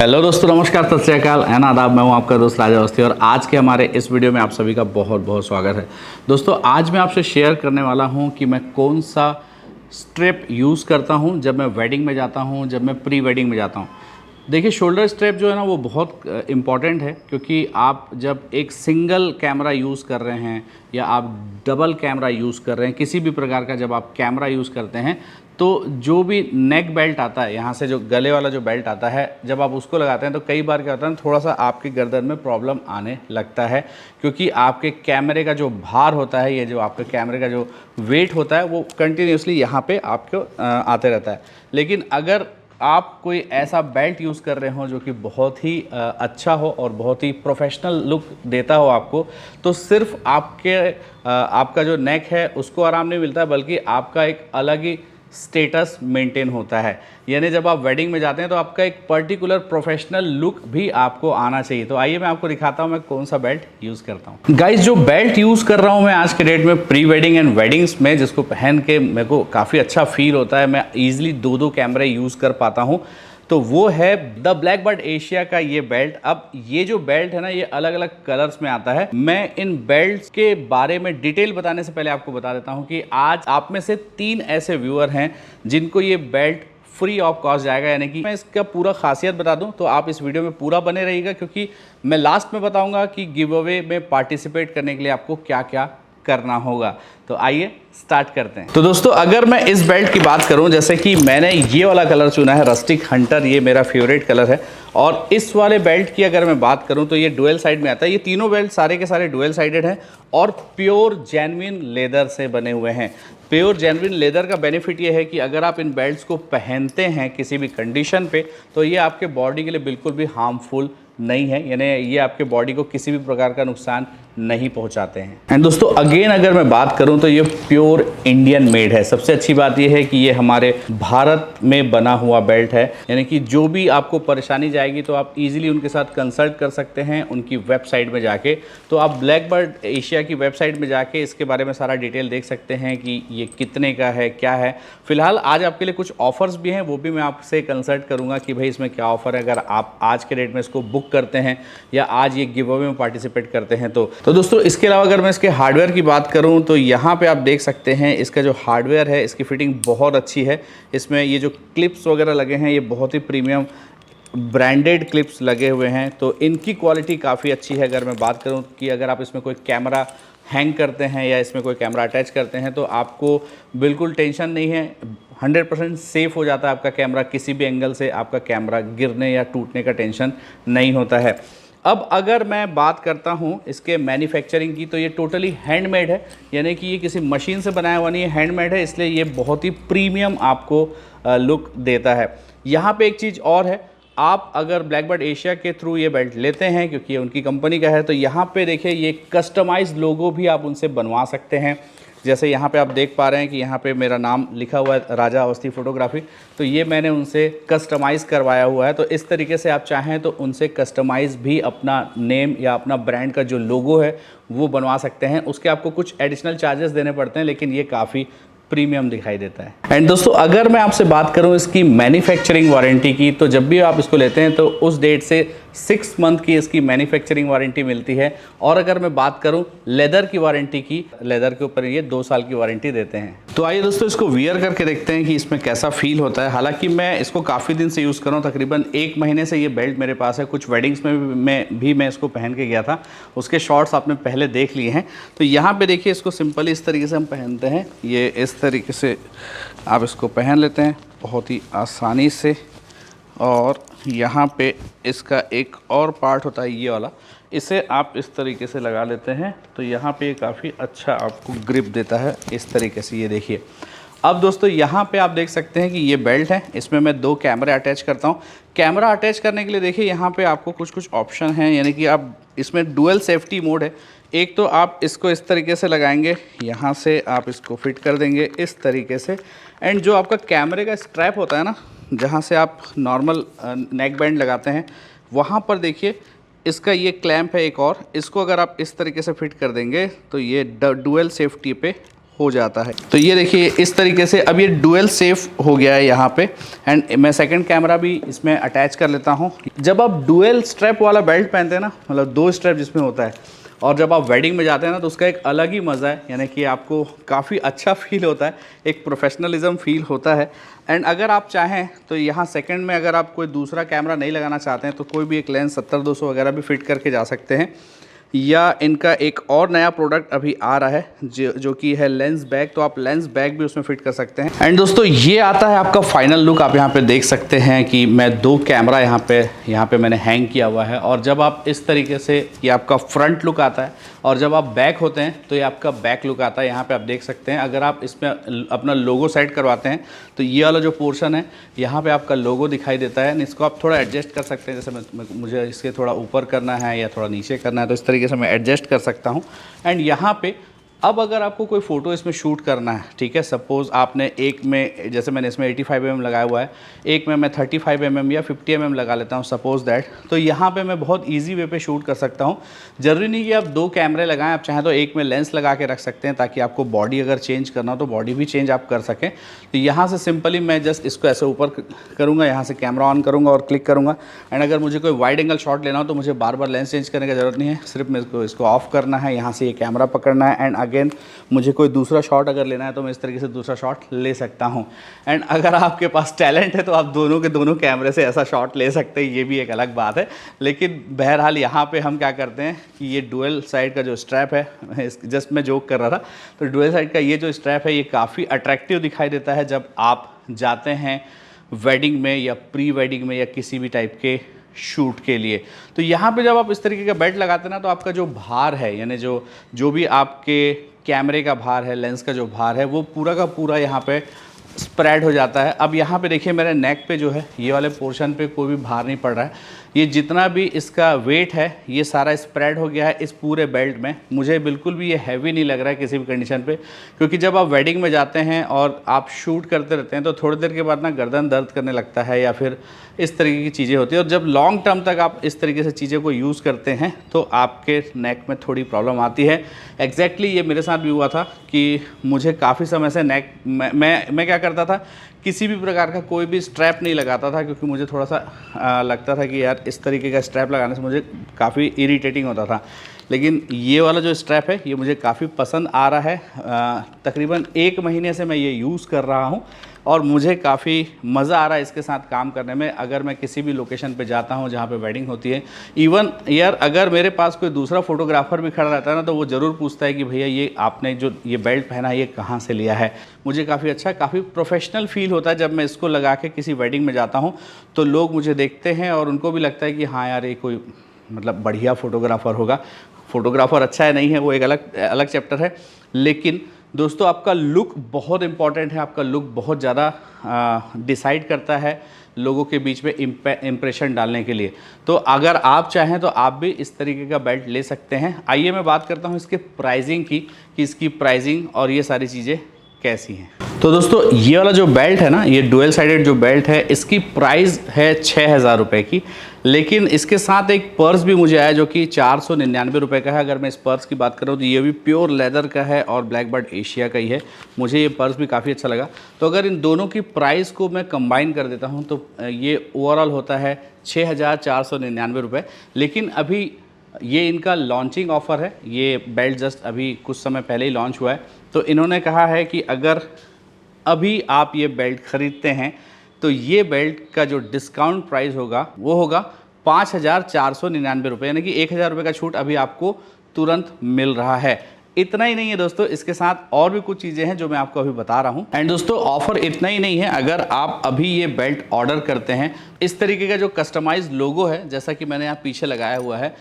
Hello दोस्तों, नमस्कार, सत श्री अकाल एंड आदाब। मैं हूं आपका दोस्त राजा अवस्थी और आज के हमारे इस वीडियो में आप सभी का बहुत बहुत स्वागत है। दोस्तों, आज मैं आपसे शेयर करने वाला हूं कि मैं कौन सा स्ट्रिप यूज़ करता हूं जब मैं वेडिंग में जाता हूं, जब मैं प्री वेडिंग में जाता हूं। देखिए, शोल्डर स्ट्रैप जो है ना वो बहुत इम्पॉर्टेंट है, क्योंकि आप जब एक सिंगल कैमरा यूज़ कर रहे हैं या आप डबल कैमरा यूज़ कर रहे हैं, किसी भी प्रकार का जब आप कैमरा यूज़ करते हैं तो जो भी नेक बेल्ट आता है, यहाँ से जो गले वाला जो बेल्ट आता है, जब आप उसको लगाते हैं तो कई बार क्या होता है, थोड़ा सा आपके गर्दन में प्रॉब्लम आने लगता है, क्योंकि आपके कैमरे का जो भार होता है, ये जो आपके कैमरे का जो वेट होता है वो कंटिन्यूसली यहाँ पे आपको आते रहता है। लेकिन अगर आप कोई ऐसा बेल्ट यूज़ कर रहे हो जो कि बहुत ही अच्छा हो और बहुत ही प्रोफेशनल लुक देता हो आपको, तो सिर्फ आपका जो नेक है उसको आराम नहीं मिलता, बल्कि आपका एक अलग ही स्टेटस मेंटेन होता है। यानी जब आप वेडिंग में जाते हैं तो आपका एक पर्टिकुलर प्रोफेशनल लुक भी आपको आना चाहिए। तो आइए मैं आपको दिखाता हूं मैं कौन सा बेल्ट यूज़ करता हूं। गाइस, जो बेल्ट यूज़ कर रहा हूं मैं आज के डेट में प्री वेडिंग एंड वेडिंग्स में, जिसको पहन के मेरे को काफ़ी अच्छा फील होता है, मैं ईजिली दो कैमरे यूज़ कर पाता हूँ, तो वो है द ब्लैकबर्ड एशिया का ये बेल्ट। अब ये जो बेल्ट है ना, ये अलग अलग कलर्स में आता है। मैं इन बेल्ट्स के बारे में डिटेल बताने से पहले आपको बता देता हूं कि आज आप में से 3 ऐसे व्यूअर हैं जिनको ये बेल्ट फ्री ऑफ कॉस्ट जाएगा। यानी कि मैं इसका पूरा खासियत बता दूं तो आप इस वीडियो में पूरा बने रहिएगा, क्योंकि मैं लास्ट में बताऊंगा कि गिव अवे में पार्टिसिपेट करने के लिए आपको क्या क्या करना होगा। तो आइए स्टार्ट करते हैं। तो दोस्तों, अगर मैं इस बेल्ट की बात करूं, जैसे कि मैंने ये वाला कलर चुना है, रस्टिक हंटर, ये मेरा फेवरेट कलर है। और इस वाले बेल्ट की अगर मैं बात करूं तो ये डुअल साइड में आता है। ये तीनों बेल्ट सारे के सारे डुअल साइडेड हैं और प्योर जेन्युइन लेदर से बने हुए हैं। प्योर जेन्युइन लेदर का बेनिफिट ये है कि अगर आप इन बेल्ट्स को पहनते हैं किसी भी कंडीशन पे, तो ये आपके बॉडी के लिए बिल्कुल भी हार्मफुल नहीं है, यानी ये आपके बॉडी को किसी भी प्रकार का नुकसान नहीं पहुंचाते हैं। एंड दोस्तों, अगेन अगर मैं बात करूं तो ये प्योर इंडियन मेड है। सबसे अच्छी बात ये है कि ये हमारे भारत में बना हुआ बेल्ट है, यानी कि जो भी आपको परेशानी जाएगी तो आप इजीली उनके साथ कंसल्ट कर सकते हैं उनकी वेबसाइट में जाके। तो आप ब्लैकबर्ड एशिया की वेबसाइट में जाके इसके बारे में सारा डिटेल देख सकते हैं कि ये कितने का है, क्या है। फिलहाल आज आपके लिए कुछ ऑफर्स भी हैं, वो भी मैं आपसे कंसल्ट करूँगा कि भाई इसमें क्या ऑफर है, अगर आप आज के डेट में इसको बुक करते हैं या आज ये गिव अवे में पार्टिसिपेट करते हैं तो दोस्तों, इसके अलावा अगर मैं इसके हार्डवेयर की बात करूं तो यहाँ पे आप देख सकते हैं इसका जो हार्डवेयर है, इसकी फिटिंग बहुत अच्छी है। इसमें ये जो क्लिप्स वगैरह लगे हैं, ये बहुत ही प्रीमियम ब्रांडेड क्लिप्स लगे हुए हैं, तो इनकी क्वालिटी काफ़ी अच्छी है। अगर मैं बात करूं कि अगर आप इसमें कोई कैमरा हैंग करते हैं या इसमें कोई कैमरा अटैच करते हैं तो आपको बिल्कुल टेंशन नहीं है, 100% सेफ़ हो जाता है आपका कैमरा। किसी भी एंगल से आपका कैमरा गिरने या टूटने का टेंशन नहीं होता है। अब अगर मैं बात करता हूं इसके मैन्युफैक्चरिंग की, तो ये टोटली हैंडमेड है, यानी कि ये किसी मशीन से बनाया हुआ नहीं है, हैंडमेड है, इसलिए ये बहुत ही प्रीमियम आपको लुक देता है। यहाँ पे एक चीज़ और है, आप अगर ब्लैकबर्ड एशिया के थ्रू ये बेल्ट लेते हैं, क्योंकि ये उनकी कंपनी का है, तो यहाँ पे देखिए ये कस्टमाइज्ड लोगो भी आप उनसे बनवा सकते हैं। जैसे यहाँ पे आप देख पा रहे हैं कि यहाँ पे मेरा नाम लिखा हुआ है, राजा अवस्थी फोटोग्राफी, तो ये मैंने उनसे कस्टमाइज़ करवाया हुआ है। तो इस तरीके से आप चाहें तो उनसे कस्टमाइज़ भी अपना नेम या अपना ब्रांड का जो लोगो है वो बनवा सकते हैं। उसके आपको कुछ एडिशनल चार्जेस देने पड़ते हैं, लेकिन ये काफ़ी प्रीमियम दिखाई देता है। एंड दोस्तों, अगर मैं आपसे बात करूं इसकी मैन्युफैक्चरिंग वारंटी की, तो जब भी आप इसको लेते हैं तो उस डेट से 6 मंथ की इसकी मैन्युफैक्चरिंग वारंटी मिलती है। और अगर मैं बात करूं लेदर की वारंटी की, लेदर के ऊपर ये 2 साल की वारंटी देते हैं। तो आइए दोस्तों, इसको वियर करके देखते हैं कि इसमें कैसा फील होता है। हालांकि मैं इसको काफ़ी दिन से यूज़ कर रहा हूँ, तकरीबन 1 महीने से ये बेल्ट मेरे पास है। कुछ वेडिंग्स में भी मैं इसको पहन के गया था, उसके शॉर्ट्स आपने पहले देख लिए हैं। तो यहाँ पर देखिए, इसको सिंपली इस तरीके से हम पहनते हैं, ये इस तरीके से आप इसको पहन लेते हैं बहुत ही आसानी से। और यहाँ पे इसका एक और पार्ट होता है, ये वाला, इसे आप इस तरीके से लगा लेते हैं, तो यहाँ पे काफ़ी अच्छा आपको ग्रिप देता है इस तरीके से। ये देखिए, अब दोस्तों यहाँ पे आप देख सकते हैं कि ये बेल्ट है, इसमें मैं 2 कैमरे अटैच करता हूँ। कैमरा अटैच करने के लिए देखिए यहाँ पे आपको कुछ ऑप्शन हैं, यानी कि आप इसमें डुअल सेफ्टी मोड है। एक तो आप इसको इस तरीके से लगाएंगे, यहाँ से आप इसको फिट कर देंगे इस तरीके से। एंड जो आपका कैमरे का स्ट्रैप होता है ना, जहाँ से आप नॉर्मल नेक बैंड लगाते हैं, वहाँ पर देखिए इसका ये क्लैंप है एक और, इसको अगर आप इस तरीके से फिट कर देंगे तो ये डुअल सेफ्टी पे हो जाता है। तो ये देखिए इस तरीके से अब ये डुअल सेफ हो गया है यहाँ पे। एंड मैं सेकंड कैमरा भी इसमें अटैच कर लेता हूँ। जब आप डुअल स्ट्रैप वाला बेल्ट पहनते हैं ना, मतलब 2 स्ट्रैप जिसमें होता है, और जब आप वेडिंग में जाते हैं ना, तो उसका एक अलग ही मज़ा है, यानी कि आपको काफ़ी अच्छा फील होता है, एक प्रोफेशनलिज्म फील होता है। एंड अगर आप चाहें तो यहाँ सेकंड में अगर आप कोई दूसरा कैमरा नहीं लगाना चाहते हैं तो कोई भी एक लेंस 70-200 वगैरह भी फिट करके जा सकते हैं। या इनका एक और नया प्रोडक्ट अभी आ रहा है जो कि है लेंस बैग, तो आप लेंस बैग भी उसमें फिट कर सकते हैं। एंड दोस्तों ये आता है आपका फाइनल लुक। आप यहाँ पे देख सकते हैं कि मैं 2 कैमरा यहाँ पे मैंने हैंग किया हुआ है। और जब आप इस तरीके से, ये आपका फ्रंट लुक आता है, और जब आप बैक होते हैं तो ये आपका बैक लुक आता है। यहाँ पे आप देख सकते हैं, अगर आप इसमें अपना लोगो सेट करवाते हैं तो ये वाला जो पोर्शन है यहाँ पे आपका लोगो दिखाई देता है। इसको आप थोड़ा एडजस्ट कर सकते हैं, जैसे मुझे इसके थोड़ा ऊपर करना है या थोड़ा नीचे करना है, तो इस तरीके से मैं एडजस्ट कर सकता हूँ। एंड यहाँ पे अब अगर आपको कोई फ़ोटो इसमें शूट करना है, ठीक है, सपोज़ आपने एक में, जैसे मैंने इसमें 85 mm लगाया हुआ है, एक में मैं 35 mm या 50 mm लगा लेता हूँ सपोज़ दैट, तो यहाँ पे मैं बहुत इजी वे पे शूट कर सकता हूँ। ज़रूरी नहीं कि आप 2 कैमरे लगाएं, आप चाहें तो एक में लेंस लगा के रख सकते हैं, ताकि आपको बॉडी अगर चेंज करना हो तो बॉडी भी चेंज आप कर सकें। तो यहाँ से सिंपली मैं जस्ट इसको ऐसे ऊपर करूँगा, यहाँ से कैमरा ऑन करूँगा और क्लिक करूँगा। एंड अगर मुझे कोई वाइड एंगल शॉट लेना हो तो मुझे बार बार लेंस चेंज करने की ज़रूरत नहीं है, सिर्फ मेरे इसको ऑफ करना है, यहाँ से ये कैमरा पकड़ना है। एंड अगेन मुझे कोई दूसरा शॉट अगर लेना है तो मैं इस तरीके से दूसरा शॉट ले सकता हूं। एंड अगर आपके पास टैलेंट है तो आप दोनों के दोनों कैमरे से ऐसा शॉट ले सकते हैं, ये भी एक अलग बात है। लेकिन बहरहाल यहाँ पे हम क्या करते हैं कि ये डुअल साइड का जो स्ट्रैप है, जस्ट मैं जोक कर रहा था, तो डुअल साइड का ये जो स्ट्रैप है ये काफ़ी अट्रैक्टिव दिखाई देता है जब आप जाते हैं वेडिंग में या प्री वेडिंग में या किसी भी टाइप के शूट के लिए। तो यहाँ पे जब आप इस तरीके का बेल्ट लगाते हैं ना, तो आपका जो भार है, यानी जो भी आपके कैमरे का भार है, लेंस का जो भार है, वो पूरा का पूरा यहाँ पे स्प्रेड हो जाता है। अब यहाँ पे देखिए मेरे नेक पे जो है, ये वाले पोर्शन पे कोई भी भार नहीं पड़ रहा है। ये जितना भी इसका वेट है ये सारा स्प्रेड हो गया है इस पूरे बेल्ट में। मुझे बिल्कुल भी ये हैवी नहीं लग रहा है किसी भी कंडीशन पे, क्योंकि जब आप वेडिंग में जाते हैं और आप शूट करते रहते हैं तो थोड़ी देर के बाद ना गर्दन दर्द करने लगता है या फिर इस तरीके की चीज़ें होती है। और जब लॉन्ग टर्म तक आप इस तरीके से चीज़ें को यूज़ करते हैं तो आपके नेक में थोड़ी प्रॉब्लम आती है। एग्जैक्टली ये मेरे साथ भी हुआ था कि मुझे काफ़ी समय से नेक, मैं क्या करता था, किसी भी प्रकार का कोई भी स्ट्रैप नहीं लगाता था, क्योंकि मुझे थोड़ा सा लगता था कि यार इस तरीके का स्ट्रैप लगाने से मुझे काफ़ी इरिटेटिंग होता था। लेकिन ये वाला जो स्ट्रैप है ये मुझे काफ़ी पसंद आ रहा है। तकरीबन 1 महीने से मैं ये यूज़ कर रहा हूँ और मुझे काफ़ी मज़ा आ रहा है इसके साथ काम करने में। अगर मैं किसी भी लोकेशन पे जाता हूँ जहाँ पे वेडिंग होती है, इवन यार अगर मेरे पास कोई दूसरा फोटोग्राफर भी खड़ा रहता है ना, तो वो ज़रूर पूछता है कि भैया ये आपने जो ये बेल्ट पहना है ये कहाँ से लिया है। मुझे काफ़ी अच्छा, काफ़ी प्रोफेशनल फील होता है जब मैं इसको लगा के किसी वेडिंग में जाता हूँ, तो लोग मुझे देखते हैं और उनको भी लगता है कि हाँ यार ये कोई मतलब बढ़िया फ़ोटोग्राफ़र होगा। फ़ोटोग्राफ़र अच्छा है नहीं है वो एक अलग चैप्टर है, लेकिन दोस्तों आपका लुक बहुत इंपॉर्टेंट है। आपका लुक बहुत ज़्यादा डिसाइड करता है लोगों के बीच में इम्प्रेशन डालने के लिए। तो अगर आप चाहें तो आप भी इस तरीके का बेल्ट ले सकते हैं। आइए मैं बात करता हूँ इसके प्राइसिंग की, कि इसकी प्राइसिंग और ये सारी चीज़ें कैसी हैं। तो दोस्तों ये वाला जो बेल्ट है ना, ये डुअल साइडेड जो बेल्ट है, इसकी प्राइस है 6,000 रुपये की। लेकिन इसके साथ एक पर्स भी मुझे आया जो कि 499 रुपये का है। अगर मैं इस पर्स की बात करूँ तो ये भी प्योर लेदर का है और ब्लैक बर्ड एशिया का ही है। मुझे ये पर्स भी काफ़ी अच्छा लगा। तो अगर इन दोनों की प्राइस को मैं कंबाइन कर देता हूँ तो ये ओवरऑल होता है 6,499 रुपये। लेकिन अभी ये इनका लॉन्चिंग ऑफ़र है। ये बेल्ट जस्ट अभी कुछ समय पहले ही लॉन्च हुआ है। तो इन्होंने कहा है कि अगर अभी आप ये बेल्ट ख़रीदते हैं तो ये बेल्ट का जो डिस्काउंट प्राइस होगा वो होगा 5,499 रुपये, यानी कि 1,000 रुपये का छूट अभी आपको तुरंत मिल रहा है। इतना ही नहीं है दोस्तों, इसके साथ और भी कुछ चीज़ें हैं जो मैं आपको अभी बता रहा हूं। एंड दोस्तों ऑफर इतना ही नहीं है, अगर आप अभी ये बेल्ट ऑर्डर करते हैं, इस तरीके का जो कस्टमाइज लोगो है जैसा कि मैंने यहाँ पीछे लगाया हुआ है,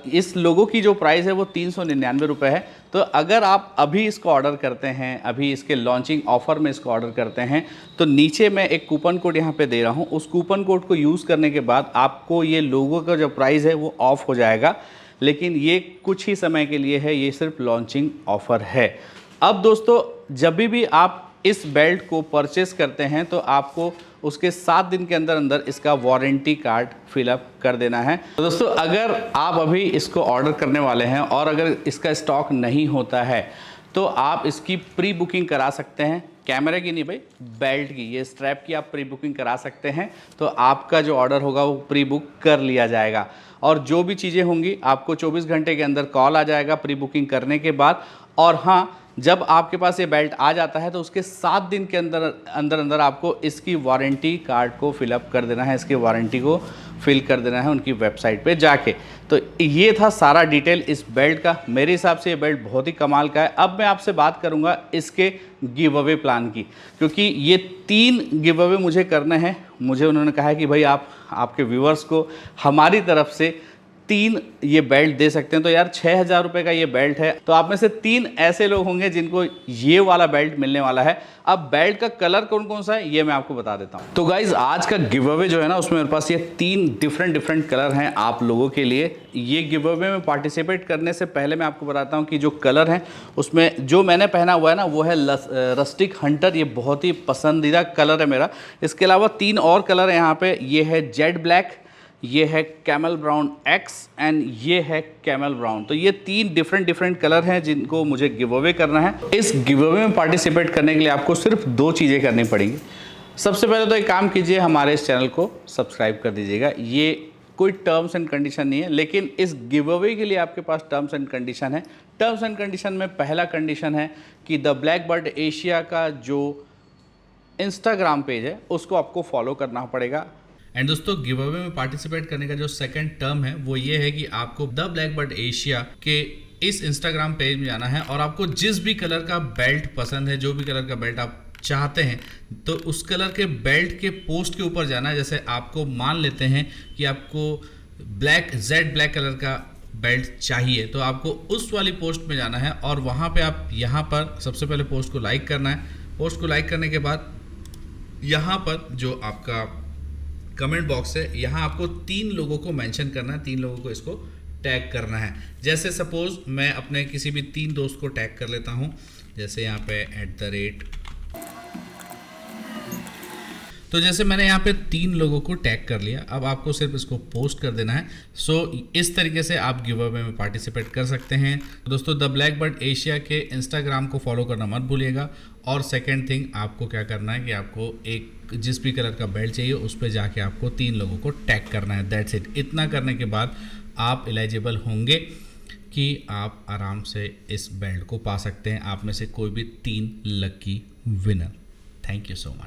इस लोगो की जो प्राइस है वो 399 रुपये है। तो अगर आप अभी इसको ऑर्डर करते हैं, अभी इसके लॉन्चिंग ऑफर में इसको ऑर्डर करते हैं, तो नीचे मैं एक कूपन कोड यहाँ पे दे रहा हूँ। उस कूपन कोड को यूज़ करने के बाद आपको ये लोगो का जो प्राइस है वो ऑफ हो जाएगा। लेकिन ये कुछ ही समय के लिए है, ये सिर्फ लॉन्चिंग ऑफ़र है। अब दोस्तों जब भी आप इस बेल्ट को परचेस करते हैं तो आपको उसके 7 दिन के अंदर अंदर इसका वारंटी कार्ड फिलअप कर देना है। तो दोस्तों अगर आप अभी इसको ऑर्डर करने वाले हैं और अगर इसका स्टॉक नहीं होता है तो आप इसकी प्री बुकिंग करा सकते हैं। कैमरे की नहीं भाई, बेल्ट की, ये स्ट्रैप की आप प्री बुकिंग करा सकते हैं। तो आपका जो ऑर्डर होगा वो प्री बुक कर लिया जाएगा और जो भी चीज़ें होंगी आपको 24 घंटे के अंदर कॉल आ जाएगा प्री बुकिंग करने के बाद। और हाँ, जब आपके पास ये बेल्ट आ जाता है तो उसके 7 दिन के अंदर आपको इसकी वारंटी कार्ड को फिलअप कर देना है, इसकी वारंटी को फिल कर देना है उनकी वेबसाइट पे जाके। तो ये था सारा डिटेल इस बेल्ट का। मेरे हिसाब से ये बेल्ट बहुत ही कमाल का है। अब मैं आपसे बात करूंगा इसके गिव अवे प्लान की, क्योंकि ये 3 गिव अवे मुझे करने हैं। मुझे उन्होंने कहा है कि भाई आप आपके व्यूअर्स को हमारी तरफ से 3 ये बेल्ट दे सकते हैं। तो यार 6,000 रुपये का ये बेल्ट है, तो आप में से 3 ऐसे लोग होंगे जिनको ये वाला बेल्ट मिलने वाला है। अब बेल्ट का कलर कौन कौन सा है ये मैं आपको बता देता हूँ। तो गाइज आज का गिव अवे जो है ना, उसमें मेरे पास ये 3 डिफरेंट कलर हैं आप लोगों के लिए। ये गिव अवे में पार्टिसिपेट करने से पहले मैं आपको बताता हूँ कि जो कलर हैं उसमें जो मैंने पहना हुआ है ना वो है रस्टिक हंटर। ये बहुत ही पसंदीदा कलर है मेरा। इसके अलावा 3 और कलर है यहाँ पे। ये है जेड ब्लैक, ये है कैमल ब्राउन एक्स एंड ये है कैमल ब्राउन। तो ये 3 डिफरेंट कलर हैं जिनको मुझे गिव अवे करना है। इस गिव अवे में पार्टिसिपेट करने के लिए आपको सिर्फ 2 चीज़ें करनी पड़ेंगी। सबसे पहले तो एक काम कीजिए, हमारे इस चैनल को सब्सक्राइब कर दीजिएगा। ये कोई टर्म्स एंड कंडीशन नहीं है, लेकिन इस गिव अवे के लिए आपके पास टर्म्स एंड कंडीशन है। टर्म्स एंड कंडीशन में पहला कंडीशन है कि द ब्लैक बर्ड एशिया का जो इंस्टाग्राम पेज है उसको आपको फॉलो करना पड़ेगा। एंड दोस्तों, गिव अवे में पार्टिसिपेट करने का जो सेकंड टर्म है वो ये है कि आपको द ब्लैक बर्ड एशिया के इस इंस्टाग्राम पेज में जाना है और आपको जिस भी कलर का बेल्ट पसंद है, जो भी कलर का बेल्ट आप चाहते हैं, तो उस कलर के बेल्ट के पोस्ट के ऊपर जाना है। जैसे आपको मान लेते हैं कि आपको जेड ब्लैक कलर का बेल्ट चाहिए, तो आपको उस वाली पोस्ट में जाना है और वहाँ पे आप यहाँ पर सबसे पहले पोस्ट को लाइक करना है। पोस्ट को लाइक करने के बाद यहाँ पर जो आपका कमेंट बॉक्स है, यहाँ आपको 3 लोगों को मेंशन करना है, 3 लोगों को इसको टैग करना है। जैसे सपोज मैं अपने किसी भी 3 दोस्त को टैग कर लेता हूँ, जैसे यहाँ पे @ तो जैसे मैंने यहाँ पे 3 लोगों को टैग कर लिया। अब आपको सिर्फ इसको पोस्ट कर देना है। सो इस तरीके से आप गिव अवे में पार्टिसिपेट कर सकते हैं। दोस्तों, द ब्लैक बर्ड एशिया के इंस्टाग्राम को फॉलो करना मत भूलिएगा। और सेकंड थिंग, आपको क्या करना है कि आपको एक जिस भी कलर का बेल्ट चाहिए उस पर जाके आपको 3 लोगों को टैग करना है। That's it. इतना करने के बाद आप एलिजिबल होंगे कि आप आराम से इस बेल्ट को पा सकते हैं। आप में से कोई भी 3 lucky winner. Thank you so much.